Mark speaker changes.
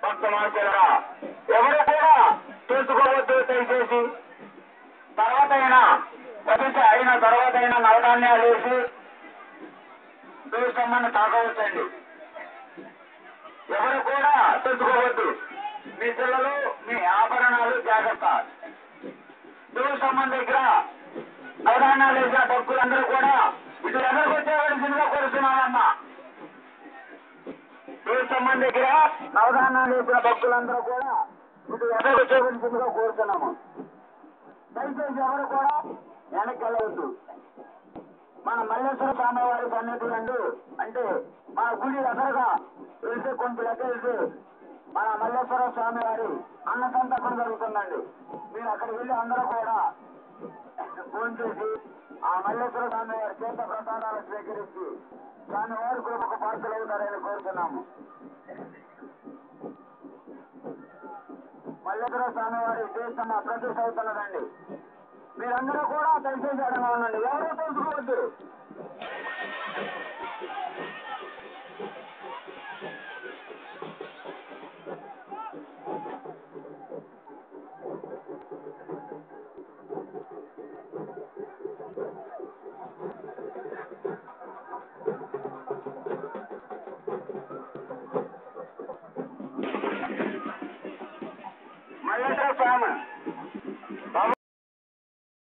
Speaker 1: భక్తమార్చులరా ఎవరు కూడా తెలుసుకోవద్దు దయచేసి. తర్వాత అయిన తర్వాత నవధాన్యాలు వేసి దూషమ్మని తాగవచ్చండి. ఎవరు కూడా తెలుసుకోవద్దు. మీ పిల్లలు మీ ఆభరణాలు జాగ్రత్త. దూషమ్మం దగ్గర నవధాన్యాలు వేసిన భక్తులందరూ కూడా ఇటు ఎదురుకు వచ్చేవలసిందిగా కోరుతున్నామమ్మా. దూషమ్మం దగ్గర నవధాన్యాలు వేసిన భక్తులందరూ కూడా ఇటు ఎదురుకు వచ్చేవలసిందిగా కోరుతున్నాము. దయచేసి ఎవరు కూడా వెనక్కి వెళ్ళవద్దు. మన మల్లేశ్వర స్వామి వారి సన్నిధి అంటే మన గుడి ఎదురుగా వెళ్తే కొంచెం లెక్క వెళ్తే మన మల్లేశ్వర స్వామి వారి అన్న సంతకం జరుగుతుందండి. మీరు అక్కడికి వెళ్ళి అందరూ కూడా ఫోన్ చేసి ఆ మల్లేశ్వర స్వామి వారి చేత ప్రసాదాలు స్వీకరించి స్వామి వారి కృపకు పాత్రలు అవుతారని కోరుతున్నాము. మల్లేశ్వర స్వామి వారి దేశం ప్రతిష్ట అవుతున్నదండి. మీరందరూ కూడా దయచేసి అడగా ఉండండి. ఎవరూ తెలుసుకోవద్దు. మల్లేశ్వర స్వామి